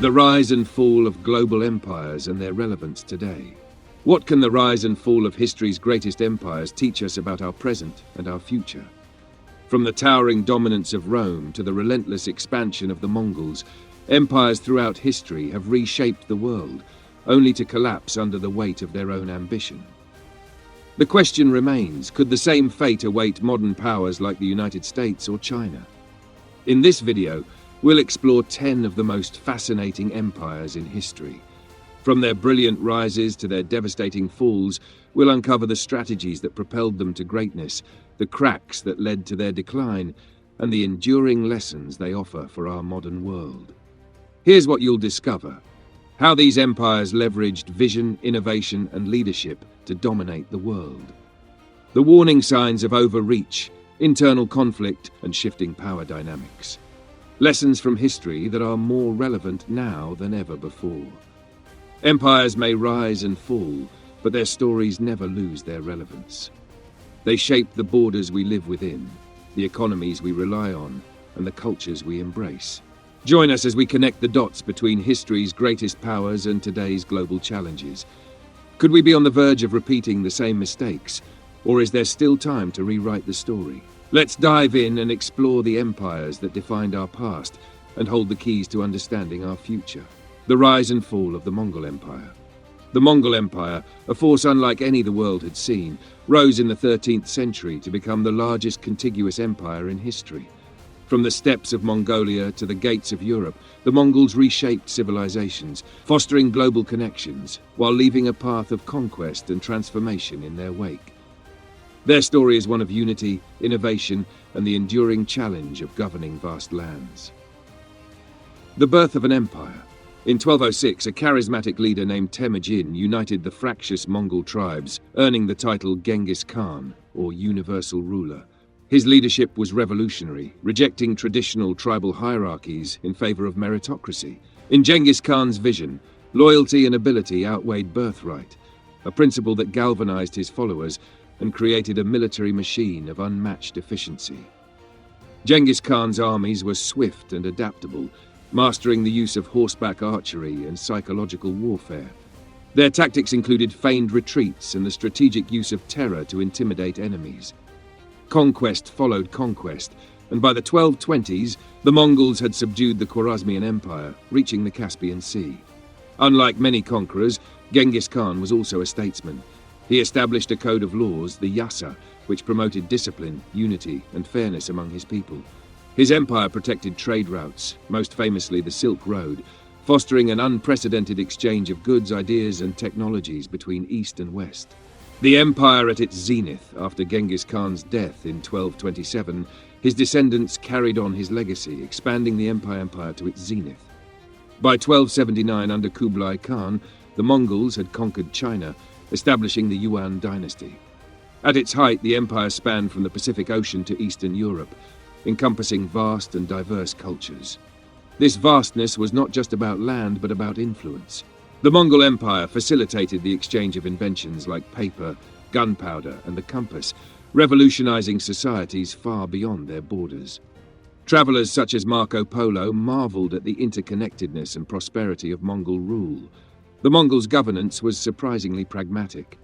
The rise and fall of global empires and their relevance today. What can the rise and fall of history's greatest empires teach us about our present and our future? From the towering dominance of Rome to the relentless expansion of the Mongols, empires throughout history have reshaped the world, only to collapse under the weight of their own ambition. The question remains, could the same fate await modern powers like the United States or China? In this video, we'll explore 10 of the most fascinating empires in history. From their brilliant rises to their devastating falls, we'll uncover the strategies that propelled them to greatness, the cracks that led to their decline, and the enduring lessons they offer for our modern world. Here's what you'll discover: how these empires leveraged vision, innovation, and leadership to dominate the world. The warning signs of overreach, internal conflict, and shifting power dynamics. Lessons from history that are more relevant now than ever before. Empires may rise and fall, but their stories never lose their relevance. They shape the borders we live within, the economies we rely on, and the cultures we embrace. Join us as we connect the dots between history's greatest powers and today's global challenges. Could we be on the verge of repeating the same mistakes, or is there still time to rewrite the story? Let's dive in and explore the empires that defined our past and hold the keys to understanding our future. The rise and fall of the Mongol Empire. The Mongol Empire, a force unlike any the world had seen, rose in the 13th century to become the largest contiguous empire in history. From the steppes of Mongolia to the gates of Europe, the Mongols reshaped civilizations, fostering global connections, while leaving a path of conquest and transformation in their wake. Their story is one of unity, innovation, and the enduring challenge of governing vast lands. The birth of an empire. In 1206, a charismatic leader named Temujin united the fractious Mongol tribes, earning the title Genghis Khan, or Universal Ruler. His leadership was revolutionary, rejecting traditional tribal hierarchies in favor of meritocracy. In Genghis Khan's vision, loyalty and ability outweighed birthright, a principle that galvanized his followers and created a military machine of unmatched efficiency. Genghis Khan's armies were swift and adaptable, mastering the use of horseback archery and psychological warfare. Their tactics included feigned retreats and the strategic use of terror to intimidate enemies. Conquest followed conquest, and by the 1220s, the Mongols had subdued the Khwarezmian Empire, reaching the Caspian Sea. Unlike many conquerors, Genghis Khan was also a statesman. He established a code of laws, the Yasa, which promoted discipline, unity, and fairness among his people. His empire protected trade routes, most famously the Silk Road, fostering an unprecedented exchange of goods, ideas, and technologies between East and West. The empire at its zenith after Genghis Khan's death in 1227, his descendants carried on his legacy, expanding the empire to its zenith. By 1279, under Kublai Khan, the Mongols had conquered China, establishing the Yuan dynasty. At its height, the empire spanned from the Pacific Ocean to Eastern Europe, encompassing vast and diverse cultures. This vastness was not just about land, but about influence. The Mongol Empire facilitated the exchange of inventions like paper, gunpowder, and the compass, revolutionizing societies far beyond their borders. Travelers such as Marco Polo marveled at the interconnectedness and prosperity of Mongol rule. The Mongols' governance was surprisingly pragmatic.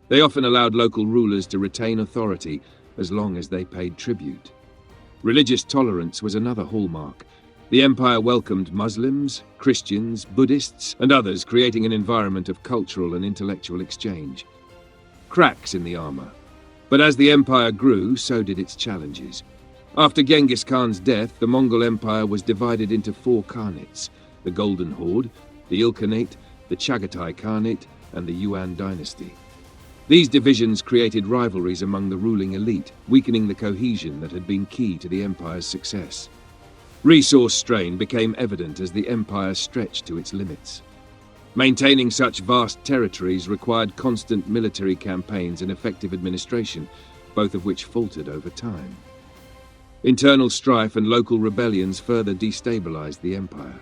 They often allowed local rulers to retain authority as long as they paid tribute. Religious tolerance was another hallmark. The empire welcomed Muslims, Christians, Buddhists, and others, creating an environment of cultural and intellectual exchange. Cracks in the armor. But as the empire grew, so did its challenges. After Genghis Khan's death, the Mongol Empire was divided into 4 khanates: the Golden Horde, the Ilkhanate, the Chagatai Khanate, and the Yuan dynasty. These divisions created rivalries among the ruling elite, weakening the cohesion that had been key to the empire's success. Resource strain became evident as the empire stretched to its limits. Maintaining such vast territories required constant military campaigns and effective administration, both of which faltered over time. Internal strife and local rebellions further destabilized the empire.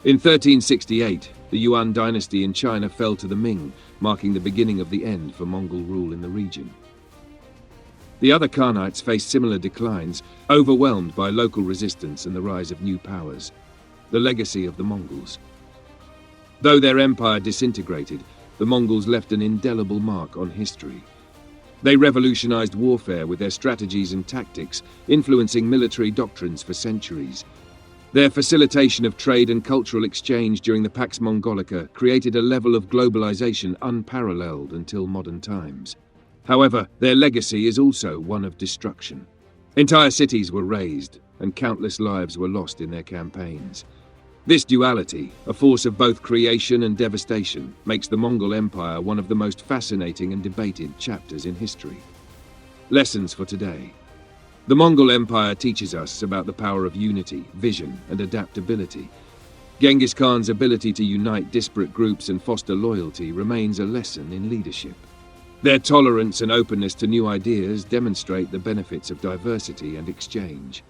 In 1368, the Yuan dynasty in China fell to the Ming, marking the beginning of the end for Mongol rule in the region. The other Khanates faced similar declines, overwhelmed by local resistance and the rise of new powers. The legacy of the Mongols. Though their empire disintegrated, the Mongols left an indelible mark on history. They revolutionized warfare with their strategies and tactics, influencing military doctrines for centuries. Their facilitation of trade and cultural exchange during the Pax Mongolica created a level of globalization unparalleled until modern times. However, their legacy is also one of destruction. Entire cities were razed, and countless lives were lost in their campaigns. This duality, a force of both creation and devastation, makes the Mongol Empire one of the most fascinating and debated chapters in history. Lessons for today. The Mongol Empire teaches us about the power of unity, vision, and adaptability. Genghis Khan's ability to unite disparate groups and foster loyalty remains a lesson in leadership. Their tolerance and openness to new ideas demonstrate the benefits of diversity and exchange.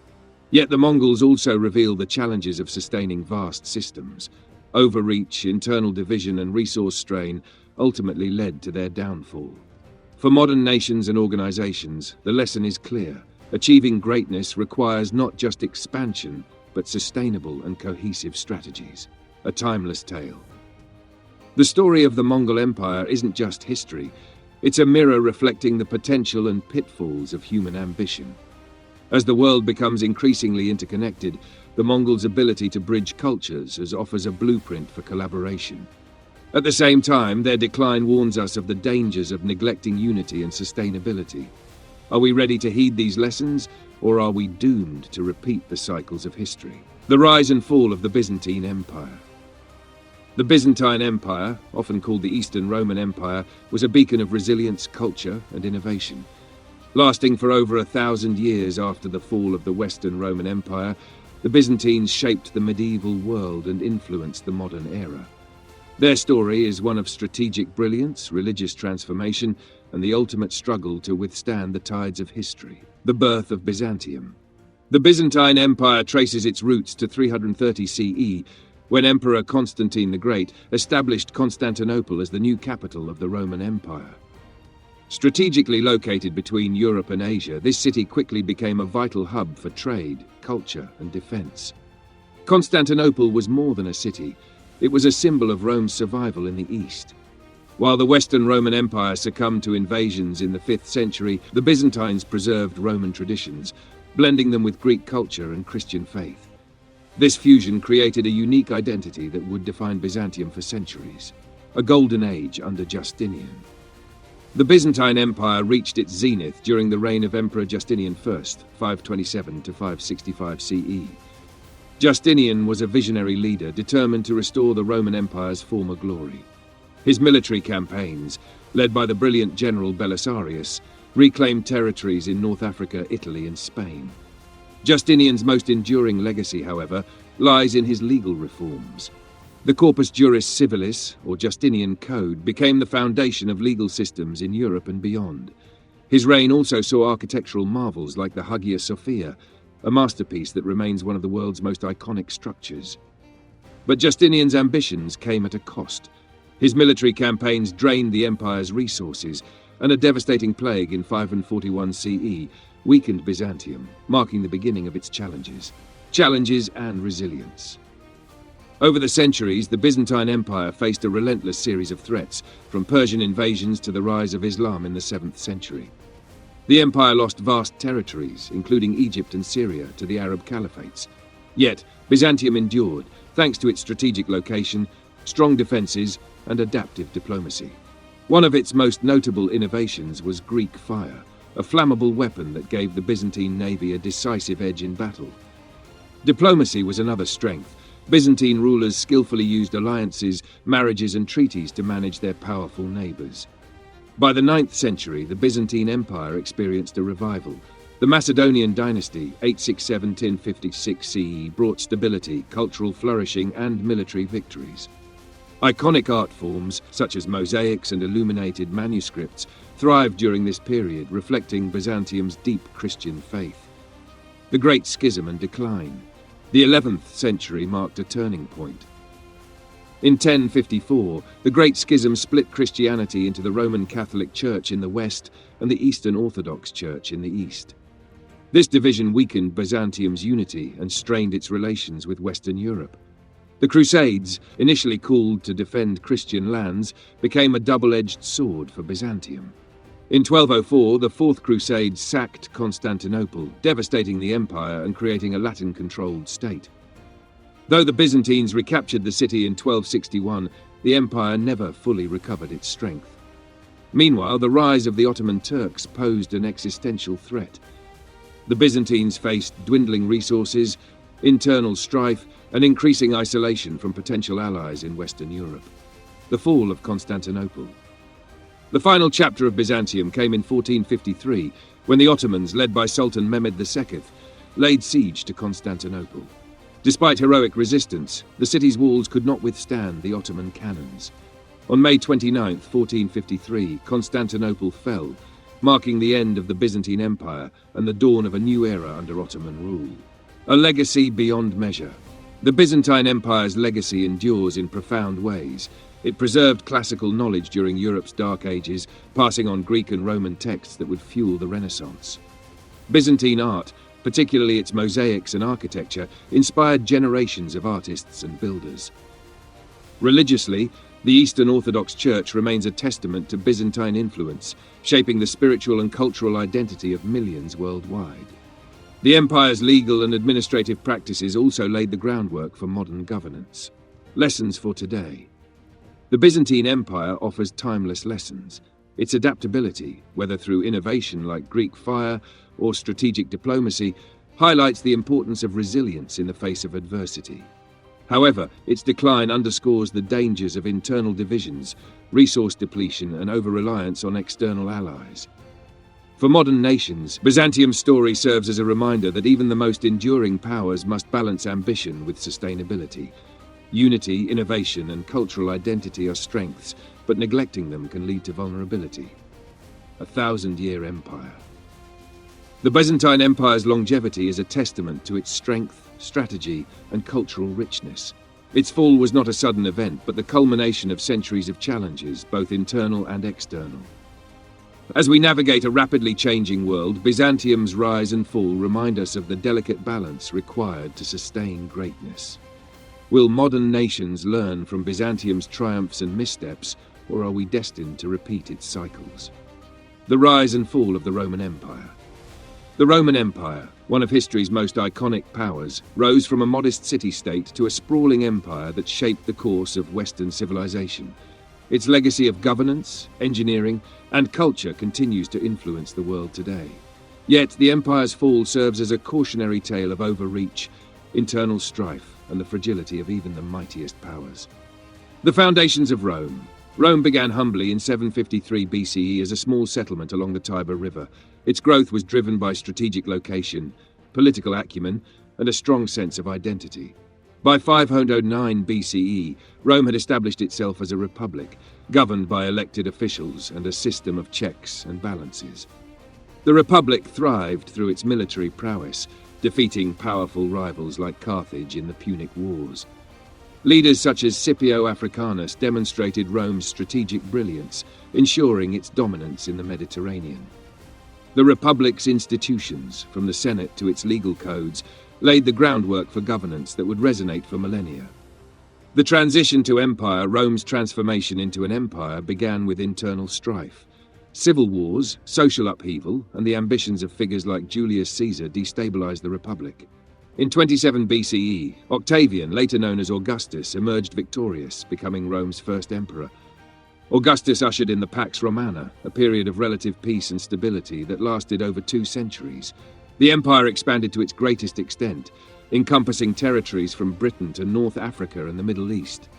Yet the Mongols also reveal the challenges of sustaining vast systems. Overreach, internal division, and resource strain ultimately led to their downfall. For modern nations and organizations, the lesson is clear. Achieving greatness requires not just expansion, but sustainable and cohesive strategies. A timeless tale. The story of the Mongol Empire isn't just history. It's a mirror reflecting the potential and pitfalls of human ambition. As the world becomes increasingly interconnected, the Mongols' ability to bridge cultures offers a blueprint for collaboration. At the same time, their decline warns us of the dangers of neglecting unity and sustainability. Are we ready to heed these lessons, or are we doomed to repeat the cycles of history? The rise and fall of the Byzantine Empire. The Byzantine Empire, often called the Eastern Roman Empire, was a beacon of resilience, culture, and innovation. Lasting for over 1,000 years after the fall of the Western Roman Empire, the Byzantines shaped the medieval world and influenced the modern era. Their story is one of strategic brilliance, religious transformation, and the ultimate struggle to withstand the tides of history. The birth of Byzantium. The Byzantine Empire traces its roots to 330 CE, when Emperor Constantine the Great established Constantinople as the new capital of the Roman Empire. Strategically located between Europe and Asia, this city quickly became a vital hub for trade, culture, and defense. Constantinople was more than a city. It was a symbol of Rome's survival in the East. While the Western Roman Empire succumbed to invasions in the 5th century, the Byzantines preserved Roman traditions, blending them with Greek culture and Christian faith. This fusion created a unique identity that would define Byzantium for centuries, a golden age under Justinian. The Byzantine Empire reached its zenith during the reign of Emperor Justinian I, 527 to 565 CE. Justinian was a visionary leader determined to restore the Roman Empire's former glory. His military campaigns, led by the brilliant general Belisarius, reclaimed territories in North Africa, Italy, and Spain. Justinian's most enduring legacy, however, lies in his legal reforms. The Corpus Juris Civilis, or Justinian Code, became the foundation of legal systems in Europe and beyond. His reign also saw architectural marvels like the Hagia Sophia, a masterpiece that remains one of the world's most iconic structures. But Justinian's ambitions came at a cost. His military campaigns drained the empire's resources, and a devastating plague in 541 CE weakened Byzantium, marking the beginning of its challenges and resilience. Over the centuries, the Byzantine Empire faced a relentless series of threats, from Persian invasions to the rise of Islam in the 7th century. The empire lost vast territories, including Egypt and Syria, to the Arab caliphates. Yet, Byzantium endured, thanks to its strategic location, strong defenses, and adaptive diplomacy. One of its most notable innovations was Greek fire, a flammable weapon that gave the Byzantine navy a decisive edge in battle. Diplomacy was another strength. Byzantine rulers skillfully used alliances, marriages, and treaties to manage their powerful neighbors. By the 9th century, the Byzantine Empire experienced a revival. The Macedonian dynasty, 867–1056 CE, brought stability, cultural flourishing, and military victories. Iconic art forms, such as mosaics and illuminated manuscripts, thrived during this period, reflecting Byzantium's deep Christian faith. The Great Schism and Decline. The 11th century marked a turning point. In 1054, the Great Schism split Christianity into the Roman Catholic Church in the west and the Eastern Orthodox Church in the east. This division weakened Byzantium's unity and strained its relations with Western Europe. The Crusades, initially called to defend Christian lands, became a double-edged sword for Byzantium. In 1204, the Fourth Crusade sacked Constantinople, devastating the empire and creating a Latin-controlled state. Though the Byzantines recaptured the city in 1261, the empire never fully recovered its strength. Meanwhile, the rise of the Ottoman Turks posed an existential threat. The Byzantines faced dwindling resources, internal strife, and increasing isolation from potential allies in Western Europe. The fall of Constantinople. The final chapter of Byzantium came in 1453, when the Ottomans, led by Sultan Mehmed II, laid siege to Constantinople. Despite heroic resistance, the city's walls could not withstand the Ottoman cannons. On May 29, 1453, Constantinople fell, marking the end of the Byzantine Empire and the dawn of a new era under Ottoman rule. A legacy beyond measure. The Byzantine Empire's legacy endures in profound ways. It preserved classical knowledge during Europe's Dark Ages, passing on Greek and Roman texts that would fuel the Renaissance. Byzantine art, particularly its mosaics and architecture, inspired generations of artists and builders. Religiously, the Eastern Orthodox Church remains a testament to Byzantine influence, shaping the spiritual and cultural identity of millions worldwide. The empire's legal and administrative practices also laid the groundwork for modern governance. Lessons for today. The Byzantine Empire offers timeless lessons. Its adaptability, whether through innovation like Greek fire or strategic diplomacy, highlights the importance of resilience in the face of adversity. However, its decline underscores the dangers of internal divisions, resource depletion, and over-reliance on external allies. For modern nations, Byzantium's story serves as a reminder that even the most enduring powers must balance ambition with sustainability. Unity, innovation, and cultural identity are strengths, but neglecting them can lead to vulnerability. A 1,000-year empire. The Byzantine Empire's longevity is a testament to its strength, strategy, and cultural richness. Its fall was not a sudden event, but the culmination of centuries of challenges, both internal and external. As we navigate a rapidly changing world, Byzantium's rise and fall remind us of the delicate balance required to sustain greatness. Will modern nations learn from Byzantium's triumphs and missteps, or are we destined to repeat its cycles? The rise and fall of the Roman Empire. The Roman Empire, one of history's most iconic powers, rose from a modest city-state to a sprawling empire that shaped the course of Western civilization. Its legacy of governance, engineering, and culture continues to influence the world today. Yet, the empire's fall serves as a cautionary tale of overreach, internal strife, and the fragility of even the mightiest powers. The foundations of Rome. Rome began humbly in 753 BCE as a small settlement along the Tiber River. Its growth was driven by strategic location, political acumen, and a strong sense of identity. By 509 BCE, Rome had established itself as a republic, governed by elected officials and a system of checks and balances. The republic thrived through its military prowess, defeating powerful rivals like Carthage in the Punic Wars. Leaders such as Scipio Africanus demonstrated Rome's strategic brilliance, ensuring its dominance in the Mediterranean. The republic's institutions, from the Senate to its legal codes, laid the groundwork for governance that would resonate for millennia. The transition to empire, Rome's transformation into an empire, began with internal strife. Civil wars, social upheaval, and the ambitions of figures like Julius Caesar destabilized the Republic. In 27 BCE, Octavian, later known as Augustus, emerged victorious, becoming Rome's first emperor. Augustus ushered in the Pax Romana, a period of relative peace and stability that lasted over 2 centuries. The empire expanded to its greatest extent, encompassing territories from Britain to North Africa and the Middle East.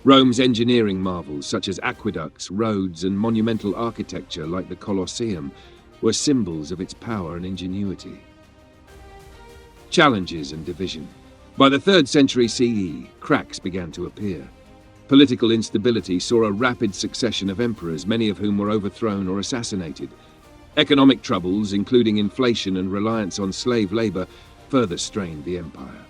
Rome's engineering marvels, such as aqueducts, roads, and monumental architecture like the Colosseum, were symbols of its power and ingenuity. Challenges and division. By the 3rd century CE, cracks began to appear. Political instability saw a rapid succession of emperors, many of whom were overthrown or assassinated. Economic troubles, including inflation and reliance on slave labor, further strained the empire.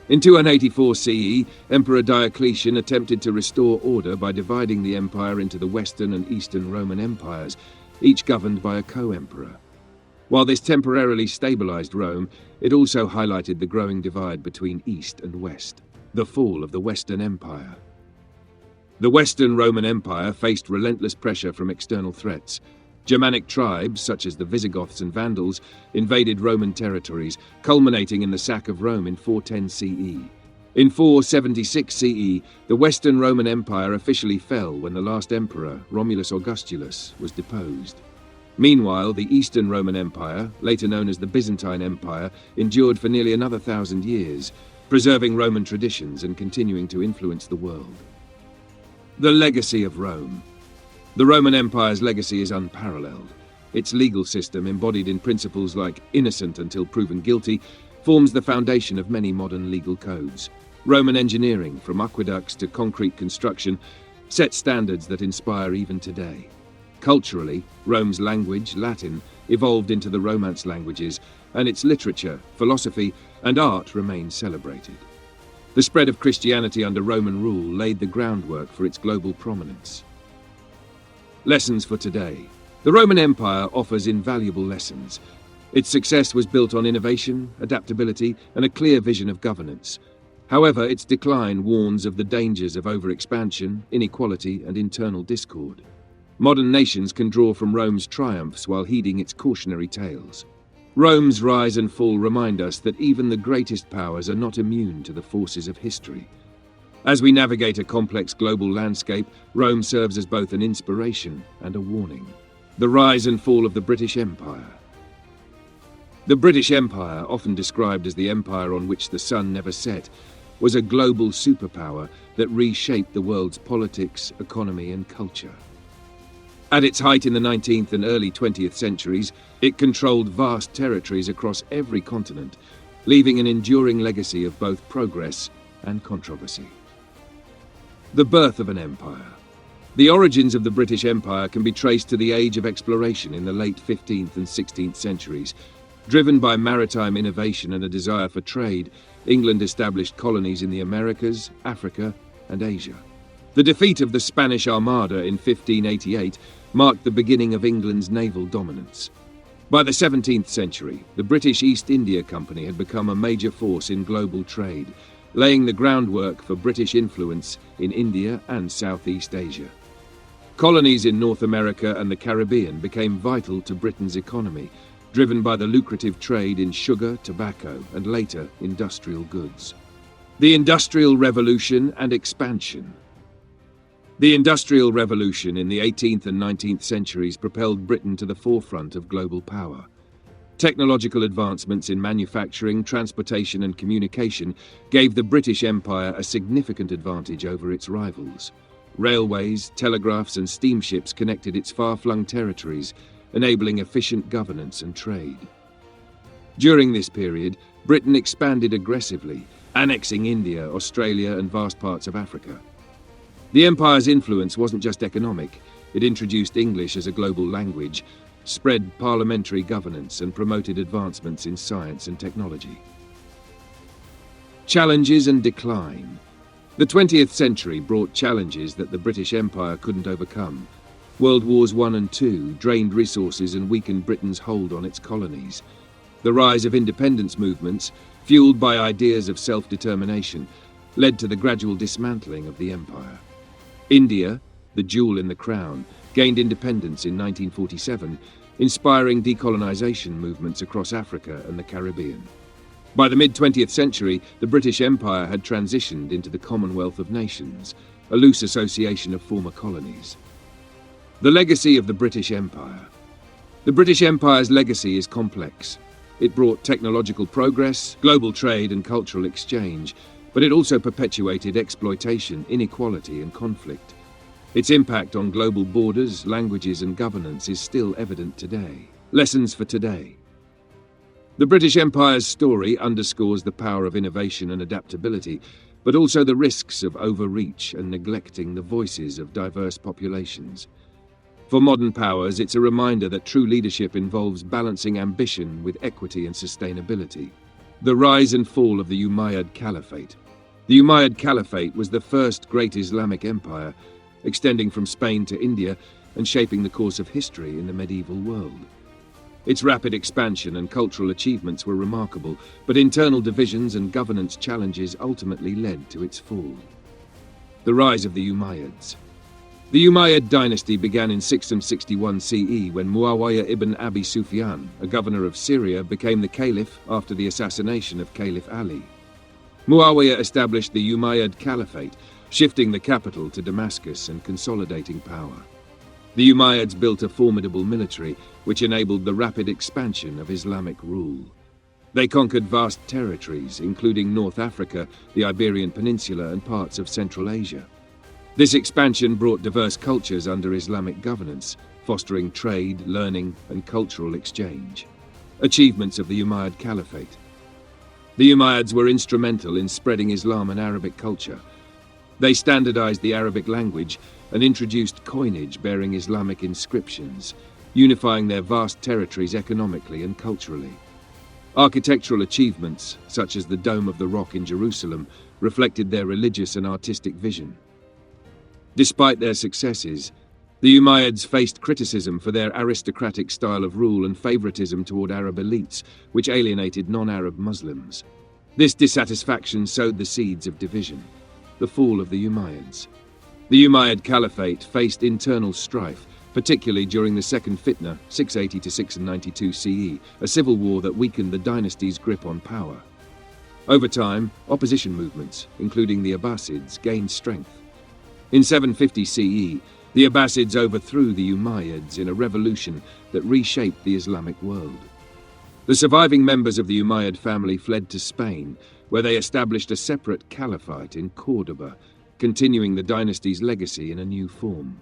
In 284 CE, Emperor Diocletian attempted to restore order by dividing the empire into the Western and Eastern Roman empires, each governed by a co-emperor. While this temporarily stabilized Rome, it also highlighted the growing divide between East and West. The fall of the Western Empire. The Western Roman Empire faced relentless pressure from external threats. Germanic tribes, such as the Visigoths and Vandals, invaded Roman territories, culminating in the sack of Rome in 410 CE. In 476 CE, the Western Roman Empire officially fell when the last emperor, Romulus Augustulus, was deposed. Meanwhile, the Eastern Roman Empire, later known as the Byzantine Empire, endured for nearly another 1,000 years, preserving Roman traditions and continuing to influence the world. The legacy of Rome. The Roman Empire's legacy is unparalleled. Its legal system, embodied in principles like innocent until proven guilty, forms the foundation of many modern legal codes. Roman engineering, from aqueducts to concrete construction, set standards that inspire even today. Culturally, Rome's language, Latin, evolved into the Romance languages, and its literature, philosophy, and art remain celebrated. The spread of Christianity under Roman rule laid the groundwork for its global prominence. Lessons for today. The Roman Empire offers invaluable lessons. Its success was built on innovation, adaptability, and a clear vision of governance. However, its decline warns of the dangers of overexpansion, inequality, and internal discord. Modern nations can draw from Rome's triumphs while heeding its cautionary tales. Rome's rise and fall remind us that even the greatest powers are not immune to the forces of history. As we navigate a complex global landscape, Rome serves as both an inspiration and a warning. The rise and fall of the British Empire. The British Empire, often described as the empire on which the sun never set, was a global superpower that reshaped the world's politics, economy, and culture. At its height in the 19th and early 20th centuries, it controlled vast territories across every continent, leaving an enduring legacy of both progress and controversy. The birth of an empire. The origins of the British Empire can be traced to the age of exploration in the late 15th and 16th centuries. Driven by maritime innovation and a desire for trade, England established colonies in the Americas, Africa, and Asia. The defeat of the Spanish Armada in 1588 marked the beginning of England's naval dominance. By the 17th century, the British East India Company had become a major force in global trade, laying the groundwork for British influence in India and Southeast Asia. Colonies in North America and the Caribbean became vital to Britain's economy, driven by the lucrative trade in sugar, tobacco, and later industrial goods. The Industrial Revolution and expansion. The Industrial Revolution in the 18th and 19th centuries propelled Britain to the forefront of global power. Technological advancements in manufacturing, transportation, and communication gave the British Empire a significant advantage over its rivals. Railways, telegraphs, and steamships connected its far-flung territories, enabling efficient governance and trade. During this period, Britain expanded aggressively, annexing India, Australia, and vast parts of Africa. The empire's influence wasn't just economic. It introduced English as a global language, spread parliamentary governance, and promoted advancements in science and technology. Challenges and decline. The 20th century brought challenges that the British Empire couldn't overcome. World Wars I and II drained resources and weakened Britain's hold on its colonies. The rise of independence movements, fueled by ideas of self-determination, led to the gradual dismantling of the empire. India, the jewel in the crown, gained independence in 1947, inspiring decolonization movements across Africa and the Caribbean. By the mid-20th century, the British Empire had transitioned into the Commonwealth of Nations, a loose association of former colonies. The legacy of the British Empire. The British Empire's legacy is complex. It brought technological progress, global trade, and cultural exchange, but it also perpetuated exploitation, inequality, and conflict. Its impact on global borders, languages, and governance is still evident today. Lessons for today. The British Empire's story underscores the power of innovation and adaptability, but also the risks of overreach and neglecting the voices of diverse populations. For modern powers, it's a reminder that true leadership involves balancing ambition with equity and sustainability. The rise and fall of the Umayyad Caliphate. The Umayyad Caliphate was the first great Islamic empire, extending from Spain to India and shaping the course of history in the medieval world. Its rapid expansion and cultural achievements were remarkable, but internal divisions and governance challenges ultimately led to its fall. The rise of the Umayyads. The Umayyad dynasty began in 661 CE when Muawiyah ibn Abi Sufyan, a governor of Syria, became the caliph after the assassination of Caliph Ali. Muawiyah established the Umayyad Caliphate, shifting the capital to Damascus and consolidating power. The Umayyads built a formidable military, which enabled the rapid expansion of Islamic rule. They conquered vast territories, including North Africa, the Iberian Peninsula, and parts of Central Asia. This expansion brought diverse cultures under Islamic governance, fostering trade, learning, and cultural exchange. Achievements of the Umayyad Caliphate. The Umayyads were instrumental in spreading Islam and Arabic culture. They standardized the Arabic language and introduced coinage bearing Islamic inscriptions, unifying their vast territories economically and culturally. Architectural achievements, such as the Dome of the Rock in Jerusalem, reflected their religious and artistic vision. Despite their successes, the Umayyads faced criticism for their aristocratic style of rule and favoritism toward Arab elites, which alienated non-Arab Muslims. This dissatisfaction sowed the seeds of division. The fall of the Umayyads. The Umayyad Caliphate faced internal strife, particularly during the Second Fitna, 680 to 692 CE, a civil war that weakened the dynasty's grip on power. Over time, opposition movements, including the Abbasids, gained strength. In 750 CE, the Abbasids overthrew the Umayyads in a revolution that reshaped the Islamic world. The surviving members of the Umayyad family fled to Spain, where they established a separate caliphate in Córdoba, continuing the dynasty's legacy in a new form.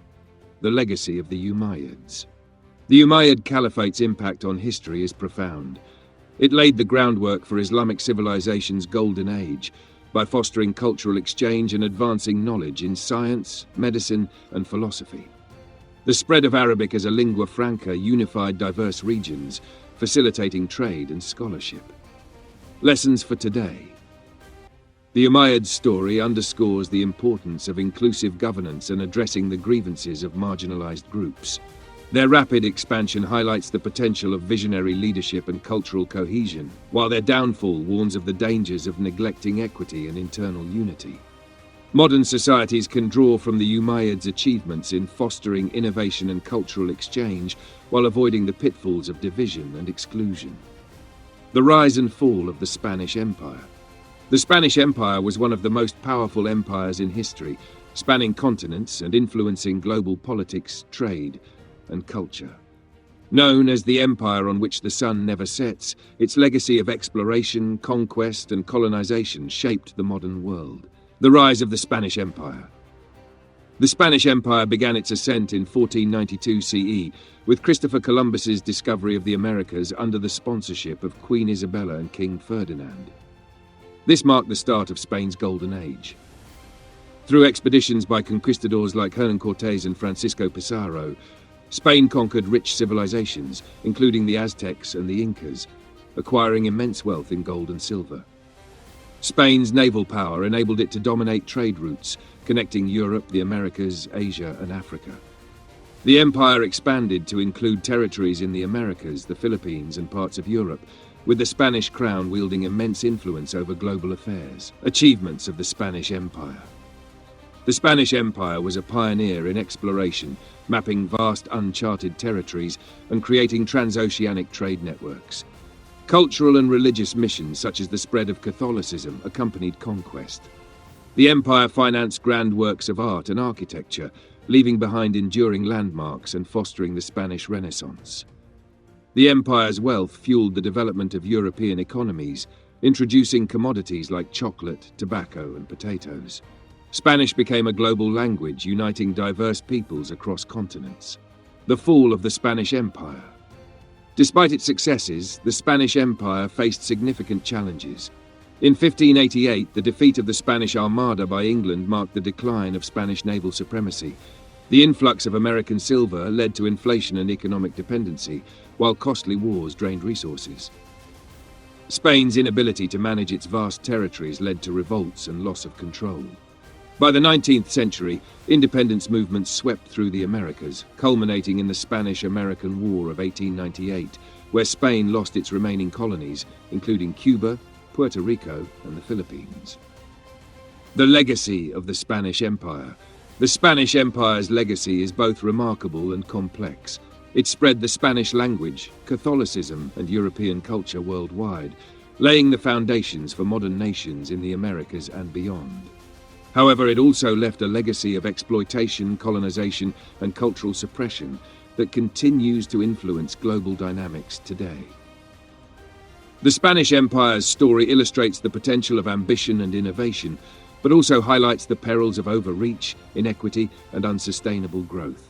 The legacy of the Umayyads. The Umayyad Caliphate's impact on history is profound. It laid the groundwork for Islamic civilization's golden age by fostering cultural exchange and advancing knowledge in science, medicine, and philosophy. The spread of Arabic as a lingua franca unified diverse regions, facilitating trade and scholarship. Lessons for today. The Umayyad story underscores the importance of inclusive governance and addressing the grievances of marginalized groups. Their rapid expansion highlights the potential of visionary leadership and cultural cohesion, while their downfall warns of the dangers of neglecting equity and internal unity. Modern societies can draw from the Umayyads' achievements in fostering innovation and cultural exchange while avoiding the pitfalls of division and exclusion. The rise and fall of the Spanish Empire. The Spanish Empire was one of the most powerful empires in history, spanning continents and influencing global politics, trade, and culture. Known as the empire on which the sun never sets, its legacy of exploration, conquest, and colonization shaped the modern world. The rise of the Spanish Empire. The Spanish Empire began its ascent in 1492 CE, with Christopher Columbus's discovery of the Americas under the sponsorship of Queen Isabella and King Ferdinand. This marked the start of Spain's Golden Age. Through expeditions by conquistadors like Hernán Cortés and Francisco Pizarro, Spain conquered rich civilizations, including the Aztecs and the Incas, acquiring immense wealth in gold and silver. Spain's naval power enabled it to dominate trade routes, connecting Europe, the Americas, Asia, and Africa. The empire expanded to include territories in the Americas, the Philippines, and parts of Europe, with the Spanish crown wielding immense influence over global affairs. Achievements of the Spanish Empire. The Spanish Empire was a pioneer in exploration, mapping vast uncharted territories and creating transoceanic trade networks. Cultural and religious missions such as the spread of Catholicism accompanied conquest. The empire financed grand works of art and architecture, leaving behind enduring landmarks and fostering the Spanish Renaissance. The empire's wealth fueled the development of European economies, introducing commodities like chocolate, tobacco, and potatoes. Spanish became a global language, uniting diverse peoples across continents. The fall of the Spanish Empire. Despite its successes, the Spanish Empire faced significant challenges. In 1588, the defeat of the Spanish Armada by England marked the decline of Spanish naval supremacy. The influx of American silver led to inflation and economic dependency, while costly wars drained resources. Spain's inability to manage its vast territories led to revolts and loss of control. By the 19th century, independence movements swept through the Americas, culminating in the Spanish-American War of 1898, where Spain lost its remaining colonies, including Cuba, Puerto Rico, and the Philippines. The legacy of the Spanish Empire. The Spanish Empire's legacy is both remarkable and complex. It spread the Spanish language, Catholicism, and European culture worldwide, laying the foundations for modern nations in the Americas and beyond. However, it also left a legacy of exploitation, colonization, and cultural suppression that continues to influence global dynamics today. The Spanish Empire's story illustrates the potential of ambition and innovation, but also highlights the perils of overreach, inequity, and unsustainable growth.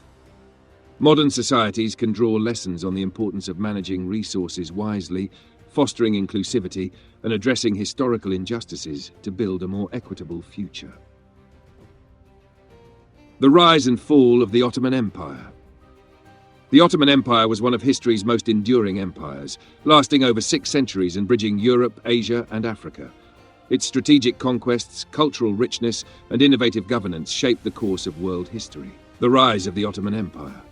Modern societies can draw lessons on the importance of managing resources wisely, fostering inclusivity, and addressing historical injustices to build a more equitable future. The rise and fall of the Ottoman Empire. The Ottoman Empire was one of history's most enduring empires, lasting over 6 centuries and bridging Europe, Asia, and Africa. Its strategic conquests, cultural richness, and innovative governance shaped the course of world history. The rise of the Ottoman Empire.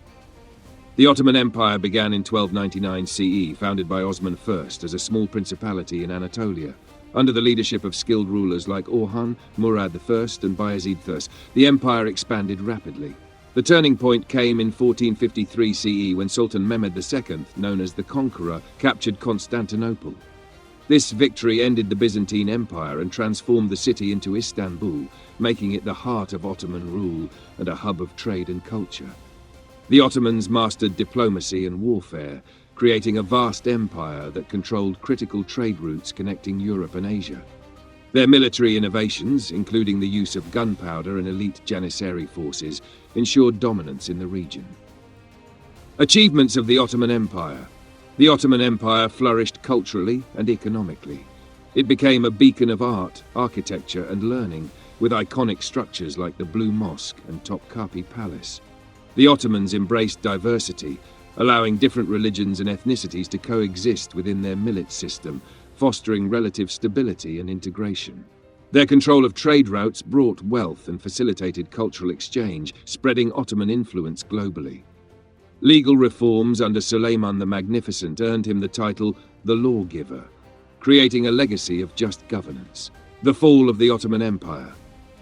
The Ottoman Empire began in 1299 CE, founded by Osman I as a small principality in Anatolia. Under the leadership of skilled rulers like Orhan, Murad I, and Bayezid I, the empire expanded rapidly. The turning point came in 1453 CE when Sultan Mehmed II, known as the Conqueror, captured Constantinople. This victory ended the Byzantine Empire and transformed the city into Istanbul, making it the heart of Ottoman rule and a hub of trade and culture. The Ottomans mastered diplomacy and warfare, creating a vast empire that controlled critical trade routes connecting Europe and Asia. Their military innovations, including the use of gunpowder and elite Janissary forces, ensured dominance in the region. Achievements of the Ottoman Empire. The Ottoman Empire flourished culturally and economically. It became a beacon of art, architecture, and learning, with iconic structures like the Blue Mosque and Topkapi Palace. The Ottomans embraced diversity, allowing different religions and ethnicities to coexist within their millet system, fostering relative stability and integration. Their control of trade routes brought wealth and facilitated cultural exchange, spreading Ottoman influence globally. Legal reforms under Suleiman the Magnificent earned him the title the Lawgiver, creating a legacy of just governance. The fall of the Ottoman Empire.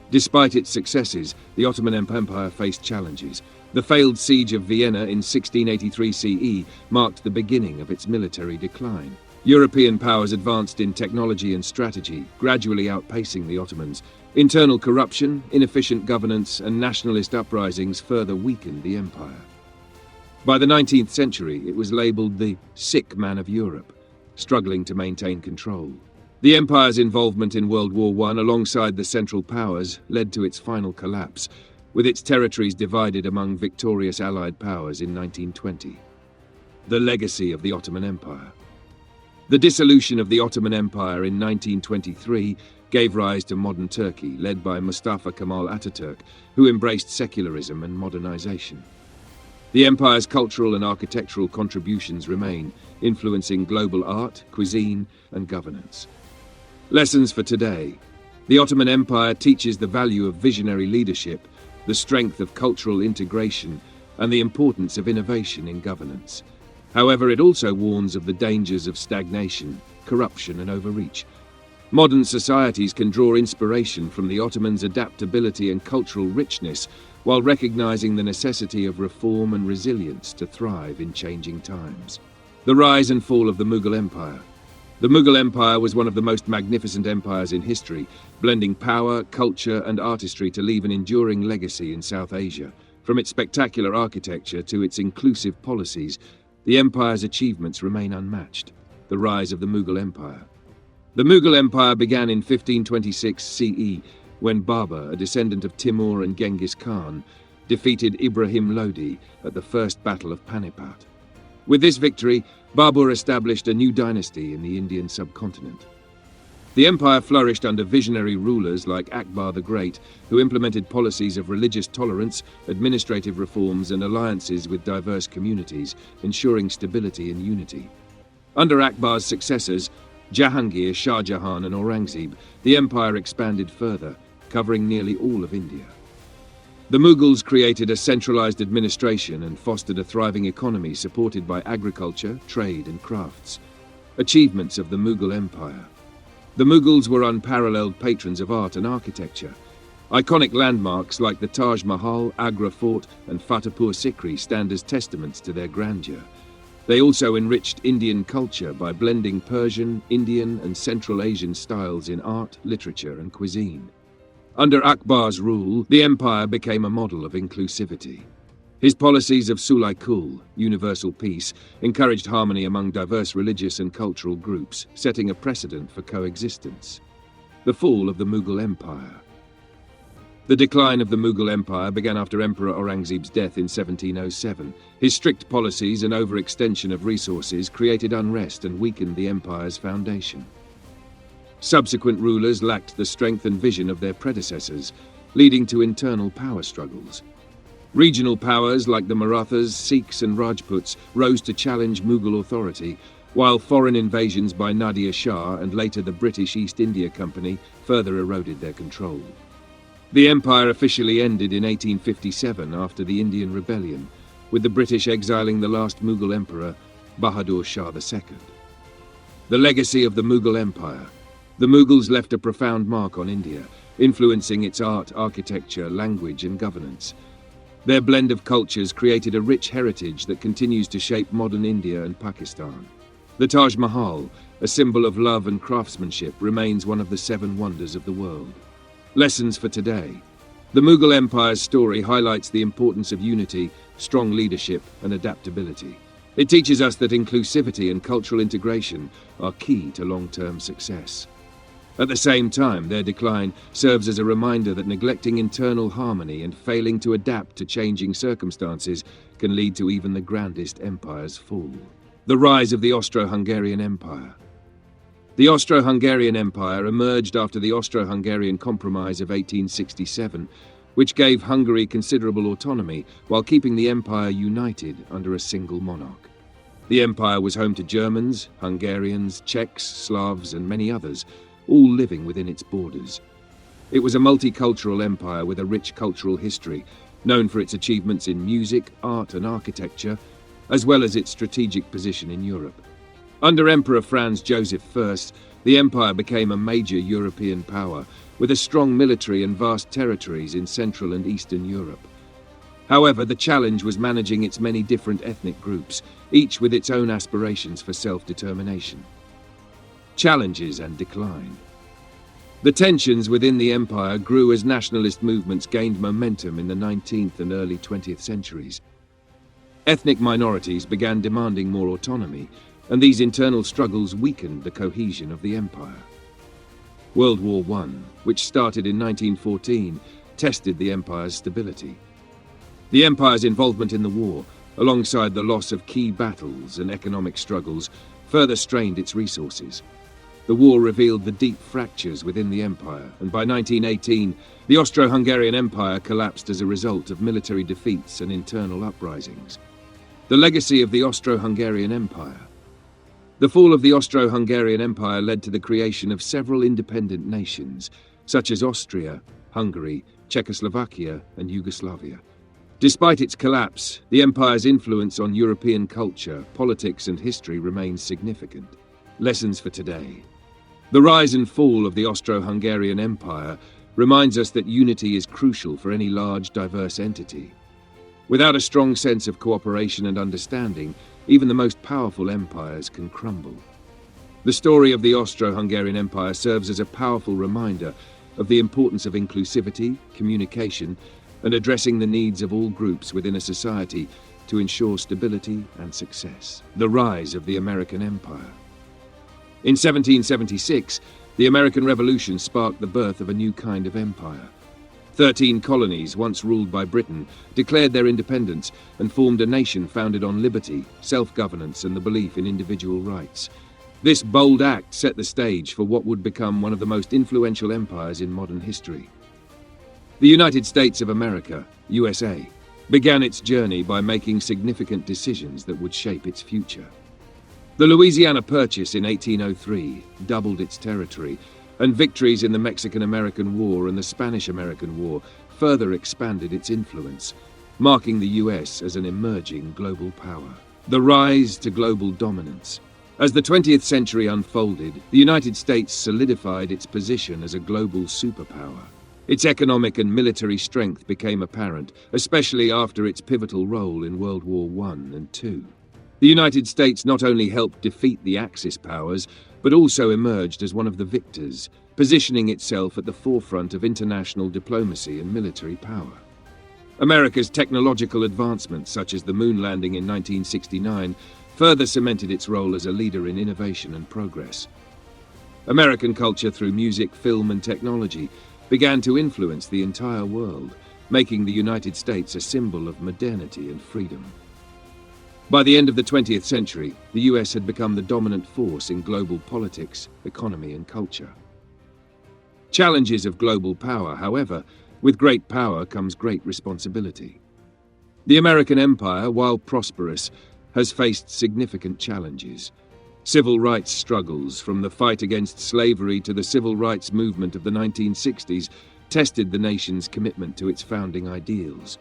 Despite its successes, the Ottoman Empire faced challenges. The failed siege of Vienna in 1683 CE marked the beginning of its military decline. European powers advanced in technology and strategy, gradually outpacing the Ottomans. Internal corruption, inefficient governance, and nationalist uprisings further weakened the empire. By the 19th century, it was labeled the sick man of Europe, struggling to maintain control. The empire's involvement in World War I, alongside the Central Powers, led to its final collapse, with its territories divided among victorious Allied powers in 1920. The legacy of the Ottoman Empire. The dissolution of the Ottoman Empire in 1923 gave rise to modern Turkey, led by Mustafa Kemal Ataturk, who embraced secularism and modernization. The empire's cultural and architectural contributions remain, influencing global art, cuisine, and governance. Lessons for today. The Ottoman Empire teaches the value of visionary leadership, the strength of cultural integration, and the importance of innovation in governance. However, it also warns of the dangers of stagnation, corruption, and overreach. Modern societies can draw inspiration from the Ottomans' adaptability and cultural richness, while recognizing the necessity of reform and resilience to thrive in changing times. The rise and fall of the Mughal Empire. The Mughal Empire was one of the most magnificent empires in history, blending power, culture, and artistry to leave an enduring legacy in South Asia. From its spectacular architecture to its inclusive policies, the empire's achievements remain unmatched. The rise of the Mughal Empire. The Mughal Empire began in 1526 CE, when Babur, a descendant of Timur and Genghis Khan, defeated Ibrahim Lodi at the First Battle of Panipat. With this victory, Babur established a new dynasty in the Indian subcontinent. The empire flourished under visionary rulers like Akbar the Great, who implemented policies of religious tolerance, administrative reforms, and alliances with diverse communities, ensuring stability and unity. Under Akbar's successors, Jahangir, Shah Jahan, and Aurangzeb, the empire expanded further, covering nearly all of India. The Mughals created a centralized administration and fostered a thriving economy supported by agriculture, trade, and crafts. Achievements of the Mughal Empire. The Mughals were unparalleled patrons of art and architecture. Iconic landmarks like the Taj Mahal, Agra Fort, and Fatehpur Sikri stand as testaments to their grandeur. They also enriched Indian culture by blending Persian, Indian, and Central Asian styles in art, literature, and cuisine. Under Akbar's rule, the empire became a model of inclusivity. His policies of Sulh Kul, universal peace, encouraged harmony among diverse religious and cultural groups, setting a precedent for coexistence. The fall of the Mughal Empire. The decline of the Mughal Empire began after Emperor Aurangzeb's death in 1707. His strict policies and overextension of resources created unrest and weakened the empire's foundation. Subsequent rulers lacked the strength and vision of their predecessors, leading to internal power struggles. Regional powers like the Marathas, Sikhs, and Rajputs rose to challenge Mughal authority, while foreign invasions by Nadir Shah and later the British East India Company further eroded their control. The empire officially ended in 1857 after the Indian Rebellion, with the British exiling the last Mughal emperor, Bahadur Shah II. The legacy of the Mughal Empire. The Mughals left a profound mark on India, influencing its art, architecture, language, and governance. Their blend of cultures created a rich heritage that continues to shape modern India and Pakistan. The Taj Mahal, a symbol of love and craftsmanship, remains one of the 7 wonders of the world. Lessons for today. The Mughal Empire's story highlights the importance of unity, strong leadership, and adaptability. It teaches us that inclusivity and cultural integration are key to long-term success. At the same time, their decline serves as a reminder that neglecting internal harmony and failing to adapt to changing circumstances can lead to even the grandest empire's fall. The rise of the Austro-Hungarian Empire. The Austro-Hungarian Empire emerged after the Austro-Hungarian Compromise of 1867, which gave Hungary considerable autonomy while keeping the empire united under a single monarch. The empire was home to Germans, Hungarians, Czechs, Slavs, and many others, all living within its borders. It was a multicultural empire with a rich cultural history, known for its achievements in music, art, and architecture, as well as its strategic position in Europe. Under Emperor Franz Joseph I, the empire became a major European power, with a strong military and vast territories in Central and Eastern Europe. However, the challenge was managing its many different ethnic groups, each with its own aspirations for self-determination. Challenges and decline. The tensions within the empire grew as nationalist movements gained momentum in the 19th and early 20th centuries. Ethnic minorities began demanding more autonomy, and these internal struggles weakened the cohesion of the empire. World War I, which started in 1914, tested the empire's stability. The empire's involvement in the war, alongside the loss of key battles and economic struggles, further strained its resources. The war revealed the deep fractures within the empire, and by 1918, the Austro-Hungarian Empire collapsed as a result of military defeats and internal uprisings. The legacy of the Austro-Hungarian Empire. The fall of the Austro-Hungarian Empire led to the creation of several independent nations, such as Austria, Hungary, Czechoslovakia, and Yugoslavia. Despite its collapse, the empire's influence on European culture, politics, and history remains significant. Lessons for today. The rise and fall of the Austro-Hungarian Empire reminds us that unity is crucial for any large, diverse entity. Without a strong sense of cooperation and understanding, even the most powerful empires can crumble. The story of the Austro-Hungarian Empire serves as a powerful reminder of the importance of inclusivity, communication, and addressing the needs of all groups within a society to ensure stability and success. The rise of the American Empire. In 1776, the American Revolution sparked the birth of a new kind of empire. 13 colonies, once ruled by Britain, declared their independence and formed a nation founded on liberty, self-governance, and the belief in individual rights. This bold act set the stage for what would become one of the most influential empires in modern history. The United States of America, USA, began its journey by making significant decisions that would shape its future. The Louisiana Purchase in 1803 doubled its territory, and victories in the Mexican-American War and the Spanish-American War further expanded its influence, marking the US as an emerging global power. The rise to global dominance. As the 20th century unfolded, the United States solidified its position as a global superpower. Its economic and military strength became apparent, especially after its pivotal role in World War I and II. The United States not only helped defeat the Axis powers, but also emerged as one of the victors, positioning itself at the forefront of international diplomacy and military power. America's technological advancements, such as the moon landing in 1969, further cemented its role as a leader in innovation and progress. American culture through music, film, and technology began to influence the entire world, making the United States a symbol of modernity and freedom. By the end of the 20th century, the US had become the dominant force in global politics, economy, and culture. Challenges of global power, however, with great power comes great responsibility. The American empire, while prosperous, has faced significant challenges. Civil rights struggles, from the fight against slavery to the civil rights movement of the 1960s, tested the nation's commitment to its founding ideals.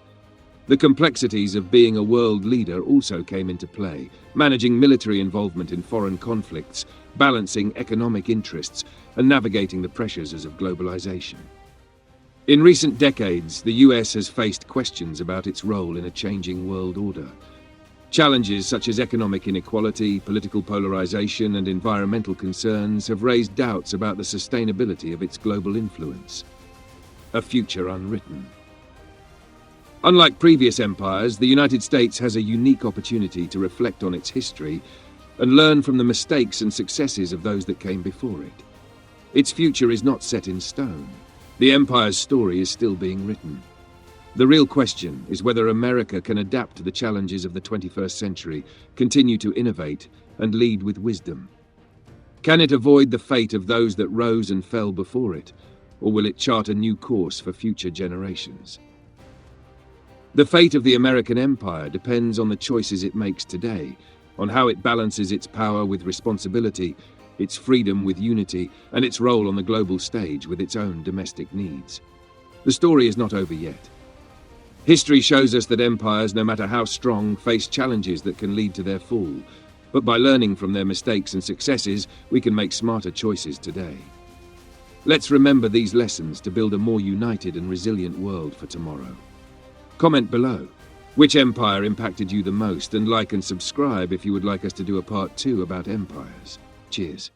The complexities of being a world leader also came into play, managing military involvement in foreign conflicts, balancing economic interests, and navigating the pressures of globalization. In recent decades, the US has faced questions about its role in a changing world order. Challenges such as economic inequality, political polarization, and environmental concerns have raised doubts about the sustainability of its global influence. A future unwritten. Unlike previous empires, the United States has a unique opportunity to reflect on its history and learn from the mistakes and successes of those that came before it. Its future is not set in stone. The empire's story is still being written. The real question is whether America can adapt to the challenges of the 21st century, continue to innovate, and lead with wisdom. Can it avoid the fate of those that rose and fell before it, or will it chart a new course for future generations? The fate of the American empire depends on the choices it makes today, on how it balances its power with responsibility, its freedom with unity, and its role on the global stage with its own domestic needs. The story is not over yet. History shows us that empires, no matter how strong, face challenges that can lead to their fall. But by learning from their mistakes and successes, we can make smarter choices today. Let's remember these lessons to build a more united and resilient world for tomorrow. Comment below which empire impacted you the most, and like and subscribe if you would like us to do a part 2 about empires. Cheers.